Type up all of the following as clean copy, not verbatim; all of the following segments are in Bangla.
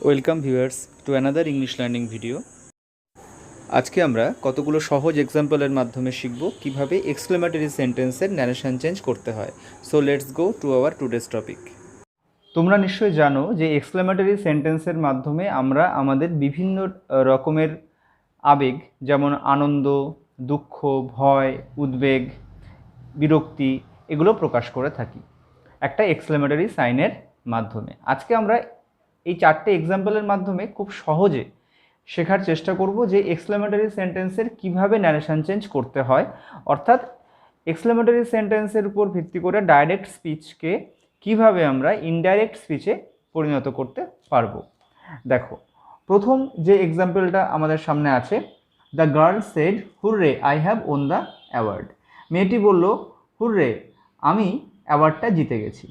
Welcome viewers to another English learning video. আজকে আমরা কতগুলো সহজ এক্সাম্পলের মাধ্যমে শিখব কিভাবে এক্সক্লেমেটরি সেন্টেন্সের ন্যারেশন চেঞ্জ করতে হয়। So let's go to our today's topic. তোমরা নিশ্চয়ই জানো যে এক্সক্লেমেটরি সেন্টেন্সের মাধ্যমে আমরা আমাদের বিভিন্ন রকমের আবেগ, যেমন আনন্দ, দুঃখ, ভয়, উদ্বেগ, বিরক্তি, এগুলো প্রকাশ করে থাকি একটা এক্সক্লেমেটরি সাইনের মাধ্যমে। আজকে আমরা এই চারটে এক্সাম্পলের মাধ্যমে খুব সহজে শেখার চেষ্টা করব যে এক্সক্লেমেটরি সেন্টেন্সের কিভাবে ন্যারেশন চেঞ্জ করতে হয়, অর্থাৎ এক্সক্লেমেটরি সেন্টেন্সের উপর ভিত্তি করে ডাইরেক্ট স্পিচকে কিভাবে আমরা ইনডাইরেক্ট স্পিচে পরিণত করতে পারবো। দেখো, প্রথম যে এক্সাম্পলটা আমাদের সামনে আছে, the girl said hurray I have won the award. মেয়েটি বলল, হুররে, আমি অ্যাওয়ার্ডটা জিতে গেছি।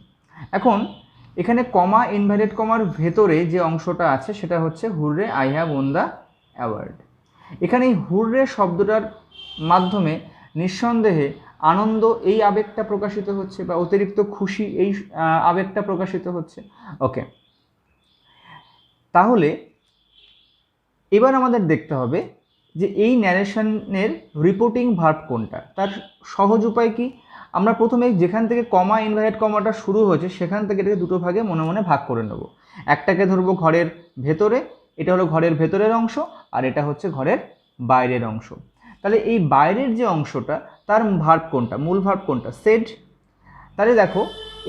এখন এখানে কমা, ইনভার্টেড কমার ভেতরে যে অংশটা আছে সেটা হচ্ছে hurray I have won the award. এখানে এই হুররে শব্দটার মাধ্যমে নিঃসন্দেহে আনন্দ এই আবেগটা প্রকাশিত হচ্ছে, বা অতিরিক্ত খুশি এই আবেগটা প্রকাশিত হচ্ছে। ওকে, তাহলে এবার আমাদের দেখতে হবে যে এই ন্যারেশনের রিপোর্টিং ভার্ব কোনটা। তার সহজ উপায় কি, আমরা প্রথমে যেখান থেকে কমা, ইনভার্টেড কমাটা শুরু হয়েছে সেখান থেকে এটাকে দুটো ভাগে মনে মনে ভাগ করে নেব। একটাকে ধরবো ঘরের ভেতরে, এটা হলো ঘরের ভেতরের অংশ, আর এটা হচ্ছে ঘরের বাইরের অংশ। তাহলে এই বাইরের যে অংশটা, তার ভার্ব কোনটা, মূল ভার্ব কোনটা, সেড। তাহলে দেখো,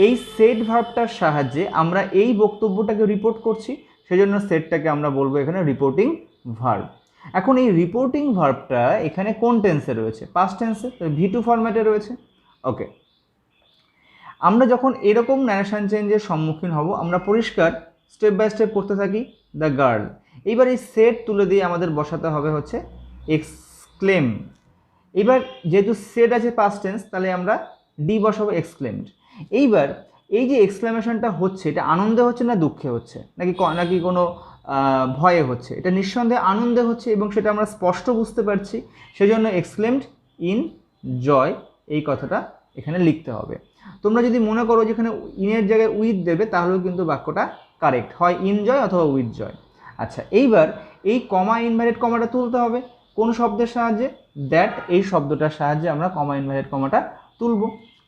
এই সেড ভার্বটার সাহায্যে আমরা এই বক্তব্যটাকে রিপোর্ট করছি, সেজন্য সেডটাকে আমরা বলবো এখানে রিপোর্টিং ভার্ব। এখন এই রিপোর্টিং ভার্বটা এখানে কোন টেন্সে রয়েছে, পাস্ট টেন্সে, V2 ফরম্যাটে রয়েছে। ওকে, আমরা যখন এরকম ন্যারেশন চেঞ্জের সম্মুখীন হব, আমরা পরিষ্কার স্টেপ বাই স্টেপ করতে থাকি। দ্য গার্ল, এইবার এই সেট তুলে দিয়ে আমাদের বসাতে হবে হচ্ছে এক্সক্লেম। এবার যেহেতু সেট আছে পাস্ট টেন্স, তাহলে আমরা ডি বসাবো, এক্সক্লেমড। এইবার এই যে এক্সক্লেমেশনটা হচ্ছে, এটা আনন্দে হচ্ছে না দুঃখে হচ্ছে, নাকি কোনো ভয়ে হচ্ছে? এটা নিঃসন্দেহে আনন্দে হচ্ছে, এবং সেটা আমরা স্পষ্ট বুঝতে পারছি, সেজন্য এক্সক্লেমড ইন জয় এই কথাটা এখানে লিখতে হবে। তোমরা যদি মনে করো যে এখানে ইনের জায়গায় উইথ দেবে, তাহলেও কিন্তু বাক্যটা কারেক্ট হয়, ইন জয় অথবা উইথ জয়। আচ্ছা, এইবার এই কমা, ইনভার্টেড কমাটা তুলতে হবে কোন শব্দের সাহায্যে? দ্যাট এই শব্দটার সাহায্যে আমরা কমা, ইনভার্টেড কমাটা তুলব।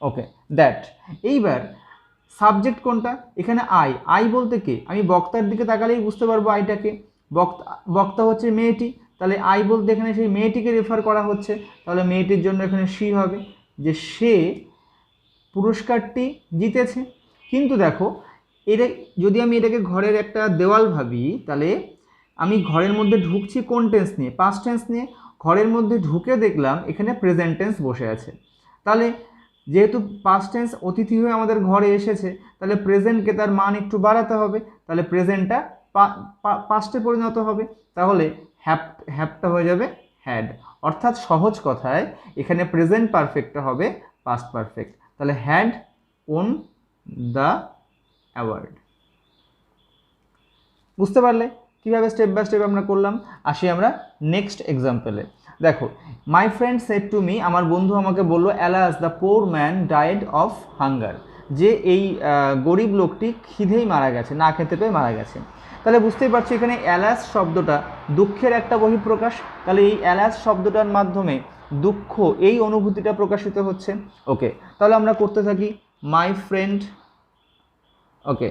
ওকে, দ্যাট। এইবার সাবজেক্ট কোনটা? এখানে আই। আই বলতে কে? আমি বক্তার দিকে তাকালেই বুঝতে পারবো আইটাকে। বক্তা হচ্ছে মেয়েটি, তাহলে আই বলতে এখানে সেই মেয়েটিকে রেফার করা হচ্ছে, তাহলে মেয়েটির জন্য এখানে সি হবে, যে সে পুরস্কারটি জিতেছে। কিন্তু দেখো, এটা যদি আমি এটাকে ঘরের একটা দেওয়াল ভাবি, তাহলে আমি ঘরের মধ্যে ঢুকছি কোন টেন্স নিয়ে? পাস্ট টেন্স নিয়ে। ঘরের মধ্যে ঢুকে দেখলাম এখানে প্রেজেন্ট টেন্স বসে আছে। তাহলে যেহেতু পাস্ট টেন্স অতিথি হয়ে আমাদের ঘরে এসেছে, তাহলে প্রেজেন্টকে তার মান একটু বাড়াতে হবে, তাহলে প্রেজেন্টটা পাস্টে পরিণত হবে, তাহলে হ্যাভটা হয়ে যাবে হ্যাড। অর্থাৎ সহজ কথায় এখানে প্রেজেন্ট পারফেক্টটা হবে পাস্ট পারফেক্ট। তাহলে হ্যাড ওন দ্য অ্যাওয়ার্ড। বুঝতে পারলে কীভাবে স্টেপ বাই স্টেপ আমরা করলাম? আসি আমরা নেক্সট এক্সাম্পলে। দেখো, my friend shed to me, আমার বন্ধু আমাকে বললো, alas the poor man died of hunger, যে এই গরিব লোকটি খিদেই মারা গেছে, না খেতে পেয়ে মারা গেছে। তাহলে বুঝতেই পারছি এখানে অ্যালাস শব্দটা দুঃখের একটা বহিঃপ্রকাশ। তাহলে এই অ্যালাস শব্দটার মাধ্যমে দুঃখ এই অনুভূতিটা প্রকাশিত হচ্ছে। ওকে, তাহলে আমরা করতে থাকি মাই ফ্রেন্ড। ওকে,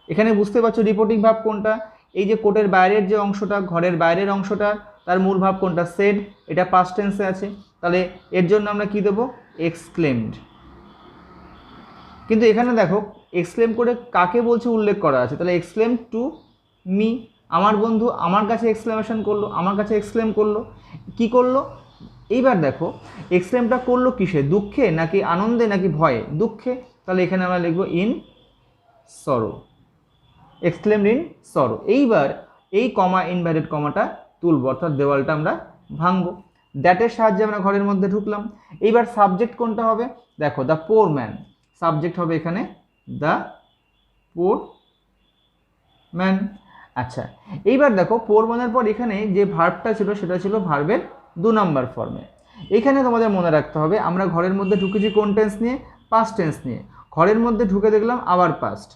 এখানে বুঝতে পারছো রিপোর্টিং ভাব কোনটা? এই যে কোটের বাইরের যে অংশটা, ঘরের বাইরের অংশটা, তার মূল ভাব কোনটা? সেড। এটা পাস্ট টেন্সে আছে, তাহলে এর জন্য আমরা কি দেবো? এক্সক্লেমড। কিন্তু এখানে দেখো, এক্সক্লেম করে কাকে বলছে উল্লেখ করা আছে, তাহলে এক্সক্লেম টু মি, আমার বন্ধু আমার কাছে এক্সক্লেমেশন করলো, আমার কাছে এক্সক্লেম করলো। কি করলো? এইবার দেখো, এক্সক্লেমটা করলো কিসে? দুঃখে নাকি আনন্দে নাকি ভয়ে? দুঃখে। তাহলে এখানে আমরা লিখবো ইন সরো, এক্সক্লেমড ইন সরো। এইবার এই কমা, ইনভার্টেড কমাটা তুলব, অর্থাৎ দেওয়ালটা আমরা ভাঙবো। দ্যাটের সাহায্যে আমরা ঘরের মধ্যে ঢুকলাম। এইবার সাবজেক্ট কোনটা হবে? দেখো, দ্য পোর ম্যান, সাবজেক্ট হবে এখানে দ্য পোর ম্যান। আচ্ছা, এইবার দেখো, পোর ম্যানের পর এখানে যে ভার্বটা ছিল সেটা ছিল ভার্বের 2 নম্বর ফর্মে। এখানে তোমাদের মনে রাখতে হবে আমরা ঘরের মধ্যে ঢুকেছি কোন টেন্স নিয়ে? পাস্ট টেন্স নিয়ে। ঘরের মধ্যে ঢুকে দেখলাম আবার পাস্ট,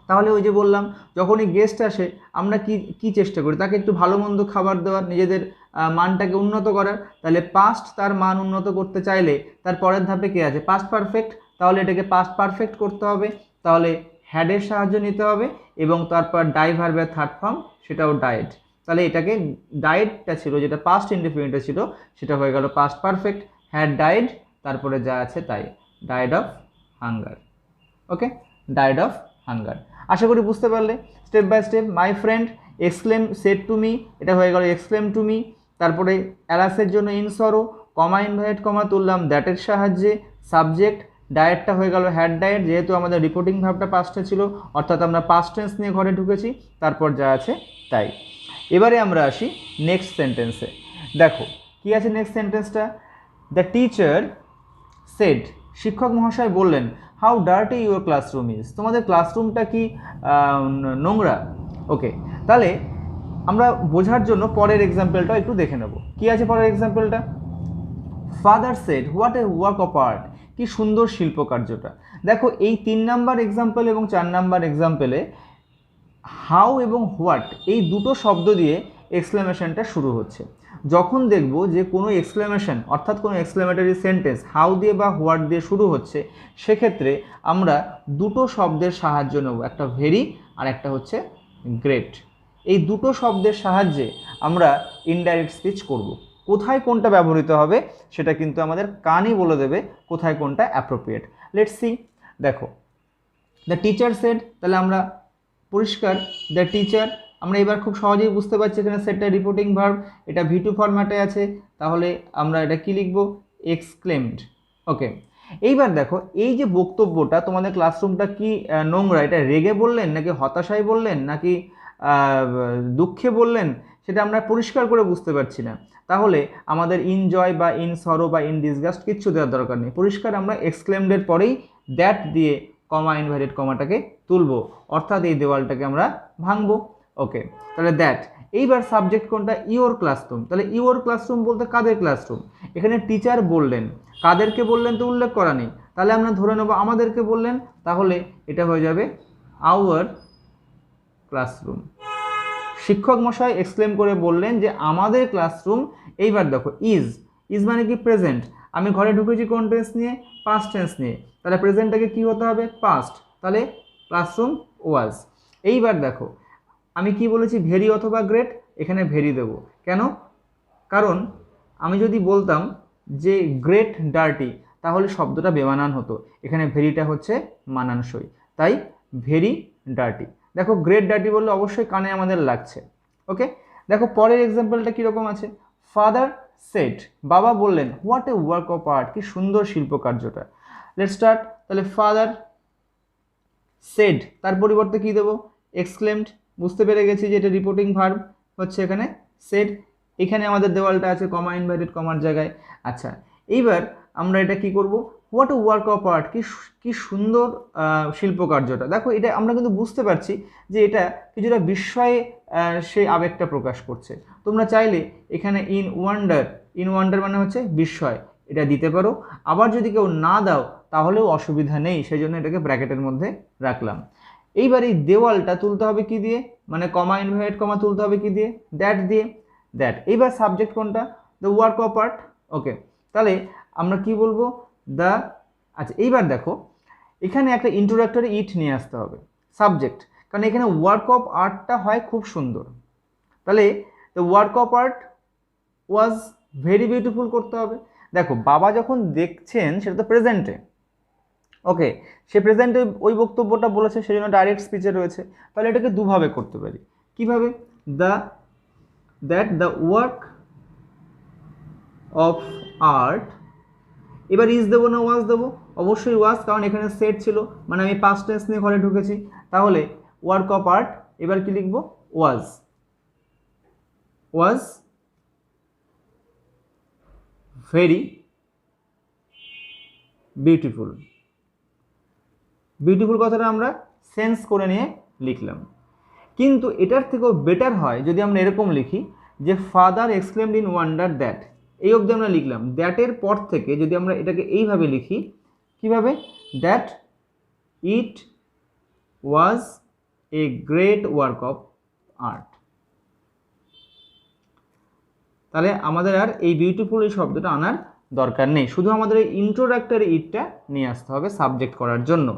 তাহলে ওই যে বললাম, যখনই গেস্ট আসে আমরা কি কি চেষ্টা করি, তাকে একটু ভালো মন্দ খাবার দেওয়ার, নিজেদের মানটাকে উন্নত করার। তাহলে পাস্ট তার মান উন্নত করতে চাইলে তার পরের ধাপে কে আছে, পাস্ট পারফেক্ট। তাহলে এটাকে পাস্ট পারফেক্ট করতে হবে, তাহলে হ্যাডের সাহায্য নিতে হবে, এবং তারপর ডাই ভার্বের থার্ড ফর্ম সেটাও ডায়েট। তাহলে এটাকে ডায়েটটা ছিল যেটা পাস্ট ইনডিফিনিটে ছিল, সেটা হয়ে গেল পাস্ট পারফেক্ট, হ্যাড ডায়েড, তারপরে যা আছে তাই, died of hunger. Okay, died of hunger. আশা করি বুঝতে পারলে step by step. My friend exclaim said to me, এটা হয়ে গেল এক্সক্লেম টু মি। তারপরে অ্যালাসের জন্য ইন সরো, কমা ইনভার্টেড কমা তুললাম দ্যাটের সাহায্যে, সাবজেক্ট ডায়েটটা হয়ে গেল হ্যাড ডায়েট, যেহেতু আমাদের রিপোর্টিং ভার্বটা পাস্টে ছিল, অর্থাৎ আমরা পাস্ট টেন্স নিয়ে ঘরে ঢুকেছি, তারপর যা আছে তাই। এবারে আমরা আসি নেক্সট সেন্টেন্সে। দেখো কি আছে নেক্সট সেন্টেন্সটা, দ্য টিচার সেড, শিক্ষক মহাশয় বললেন, how dirty your classroom is, তোমাদের ক্লাসরুমটা কি নোংরা। ওকে, তাহলে আমরা বোঝার জন্য পরের এক্সাম্পলটা একটু দেখে নেব। কি আছে পরের এক্সাম্পলটা, father said what a work of art, কি সুন্দর শিল্পকার্যটা। দেখো এই 3 নাম্বার এক্সাম্পল এবং 4 নাম্বার এক্সাম্পলে হাউ এবং হোয়াট এই দুটো শব্দ দিয়ে এক্সক্লেমেশনটা শুরু হচ্ছে। যখন দেখব যে কোনো এক্সক্লেমেশন অর্থাৎ কোনো এক্সক্লেমেটরি সেন্টেন্স হাউ দিয়ে বা হোয়াট দিয়ে শুরু হচ্ছে, সেক্ষেত্রে আমরা দুটো শব্দের সাহায্য নেব, একটা ভেরি আর একটা হচ্ছে গ্রেট। এই দুটো শব্দের সাহায্যে আমরা ইনডাইরেক্ট স্পিচ করব। কোথায় কোনটা ব্যবহৃত হবে সেটা কিন্তু আমাদের কানই বলে দেবে কোথায় কোনটা অ্যাপ্রোপ্রিয়েট। Let's see. দেখো দ্য টিচার সেড, তাহলে আমরা পরিষ্কার দ্য টিচার, আমরা এবার খুব সহজেই বুঝতে পারছি এখানে সেটটা রিপোর্টিং ভার্ব, এটা V2 ফরম্যাটে আছে, তাহলে আমরা এটা কি লিখব, এক্সক্লেমড। ওকে, এইবার দেখো এই যে বক্তব্যটা, তোমাদের ক্লাসরুমটা কি নোংরা, এটা রেগে বললেন নাকি হতাশায় বললেন নাকি দুঃখে বললেন, সেটা আমরা পরিষ্কার করে বুঝতে পারছি না। তাহলে আমাদের ইনজয় বা ইন সরো বা ইন ডিসগাস্ট কিচ্ছু দেওয়ার দরকার নেই, পরিষ্কার আমরা এক্সক্লেমডের পরেই দ্যাট দিয়ে কমা ইনভার্টেড কমাটাকে তুলবো, অর্থাৎ এই দেওয়ালটাকে আমরা ভাঙবো। ওকে, তাহলে দ্যাট। এইবার সাবজেক্ট কোনটা, ইওর ক্লাসরুম। তাহলে ইওর ক্লাসরুম বলতে কাদের ক্লাসরুম, এখানে টিচার বললেন, কাদেরকে বললেন তো উল্লেখ করা নেই, তাহলে আমরা ধরে নেব আমাদেরকে বললেন, তাহলে এটা হয়ে যাবে আওয়ার ক্লাসরুম। শিক্ষক মশাই এক্সক্লেম করে বললেন যে আমাদের ক্লাসরুম। এইবার দেখো ইজ, ইজ মানে কি প্রেজেন্ট, আমি ঘরে ঢুকেছি কোন টেন্স নিয়ে, পাস্ট টেন্স নিয়ে, তাহলে প্রেজেন্টটাকে কি হতে হবে, পাস্ট, তাহলে ক্লাসরুম ওয়াজ। এইবার দেখো আমি কি বলেছি, ভেরি অথবা গ্রেট, এখানে ভেরি দেব কেন, কারণ আমি যদি বলতাম যে গ্রেট ডার্টি তাহলে শব্দটা বেমানান হতো, এখানে ভেরিটা হচ্ছে মানানসই, তাই ভেরি ডার্টি। দেখো গ্রেট ডার্টি বললে অবশ্যই কানে আমাদের লাগছে। ওকে, দেখো পরের এক্সাম্পলটা কীরকম আছে, ফাদার সেড, বাবা বললেন, what a work of art, কি সুন্দর শিল্পকার্যটা। Let's start. তাহলে ফাদার সেড, তার পরিবর্তে কি দেবো, এক্সক্লেমড। বুঝতে পেরে গেছি যে এটা রিপোর্টিং ভার্ব হচ্ছে এখানে সেড, এখানে আমাদের দেওয়ালটা আছে কমা ইনভার্টেড কমার জায়গায়। আচ্ছা, এইবার আমরা এটা কি করব, what a work of art, কি সুন্দর শিল্পকার্যটা। দেখো এটা আমরা কিন্তু বুঝতে পারছি যে এটা কিছুটা বিস্ময়ে সেই আবেগটা প্রকাশ করছে। তোমরা চাইলে এখানে ইন ওয়ান্ডার মানে হচ্ছে বিস্ময়, এটা দিতে পারো। আবার যদি কেউ না দাও তাহলেও অসুবিধা নেই, সেই জন্য এটাকে ব্র্যাকেটের মধ্যে রাখলাম। এইবার এই দেওয়ালটা তুলতে হবে কি দিয়ে, মানে কমা ইনভার্টেড কমা তুলতে হবে কি দিয়ে, দ্যাট দিয়ে, দ্যাট। এইবার সাবজেক্ট কোনটা, দ্য ওয়ার্ক অফ আর্ট। ওকে, তাহলে আমরা কি বলবো, দ্য। আচ্ছা, এইবার দেখো এখানে একটা ইন্ট্রোডাক্টরি ইট নিয়ে আসতে হবে সাবজেক্ট, কারণ এখানে ওয়ার্ক অফ আর্টটা হয় খুব সুন্দর। তাহলে the work of art was very beautiful করতে হবে। দেখো বাবা যখন দেখছেন সেটা তো প্রেজেন্টে, ওকে, সে প্রেজেন্টে ওই বক্তব্যটা বলেছে, সেজন্য ডাইরেক্ট স্পিচে রয়েছে। তাহলে এটাকে দুভাবে করতে পারি, কিভাবে, দ্য ওয়ার্ক অফ আর্ট, এবার ইজ দেবো না ওয়াজ দেবো, অবশ্যই ওয়াজ, কারণ এখানে সেট ছিল, মানে আমি পাস্ট টেন্স নিয়ে ঘরে ঢুকেছি। তাহলে ওয়ার্ক অফ আর্ট, এবার কি লিখবো, ওয়াজ ভেরি বিউটিফুল। বিউটিফুল কথাটা আমরা সেন্স করে নিয়ে লিখলাম, কিন্তু এটার থেকেও বেটার হয় যদি আমরা এরকম লিখি যে father exclaimed in wonder that, এই অবধি আমরা লিখলাম। দ্যাটের পর থেকে যদি আমরা এটাকে এইভাবে লিখি, কিভাবে, that it was a great work of art. তাহলে আমাদের আর এই বিউটিফুল এই শব্দটা আনার দরকার নেই, শুধু আমাদের এই ইন্ট্রোডাক্টরি ইটটা নিয়ে আসতে হবে সাবজেক্ট করার জন্য।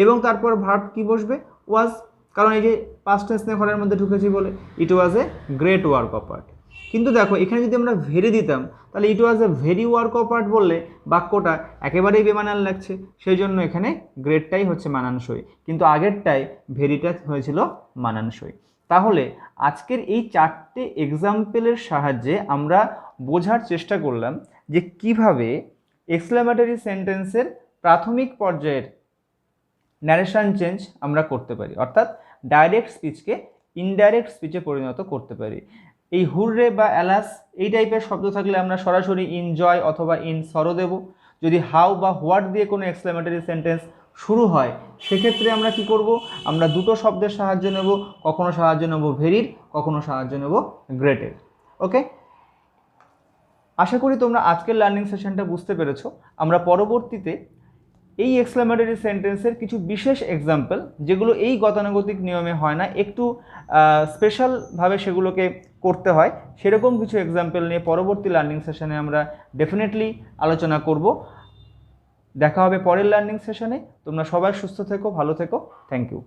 এবং তারপর ভার্ব কি বসবে? ওয়াজ, কারণ এই যে পাস্ট টেন্স নিয়ে ঘরের মধ্যে ঢুকেছি বলে it was a great work of art. কিন্তু দেখো এখানে যদি আমরা ভেরি দিতাম তাহলে it was a very work of art বললে বাক্যটা একেবারেই বেমানান লাগছে, সেই জন্য এখানে গ্রেটটাই হচ্ছে মানানসই, কিন্তু আগেরটাই ভেরিটা হয়েছিল মানানসই। তাহলে আজকের এই 4টে এক্সাম্পলের সাহায্যে আমরা বোঝার চেষ্টা করলাম যে কিভাবে এক্সক্লেমেটরি সেন্টেন্সের প্রাথমিক পর্যায়ের ন্যারেশন চেঞ্জ আমরা করতে পারি, অর্থাৎ ডাইরেক্ট স্পিচকে ইনডাইরেক্ট স্পিচে পরিণত করতে পারি। এই হুররে বা অ্যালাস এই টাইপের শব্দ থাকলে আমরা সরাসরি ইন জয় অথবা ইন সরো দেব। যদি হাউ বা হোয়াট দিয়ে কোনো এক্সক্লেমেটরি সেন্টেন্স শুরু হয় সেক্ষেত্রে আমরা কি করব? আমরা দুটো শব্দের সাহায্য নেব, কখনো সাহায্য নেব ভেরির, কখনো সাহায্য নেব গ্রেটের। ওকে, আশা করি তোমরা আজকের লার্নিং সেশনটা বুঝতে পেরেছো। আমরা পরবর্তীতে এই এক্সক্লেমেটরি সেন্টেন্সের কিছু বিশেষ এক্সাম্পল, যেগুলো এই গতানুগতিক নিয়মে হয় না, একটু স্পেশালভাবে সেগুলোকে করতে হয়, সেরকম কিছু এক্সাম্পল নিয়ে পরবর্তী লার্নিং সেশনে আমরা ডেফিনেটলি আলোচনা করব। দেখা হবে পরের লার্নিং সেশনে। তোমরা সবাই সুস্থ থেকো, ভালো থেকো। Thank you.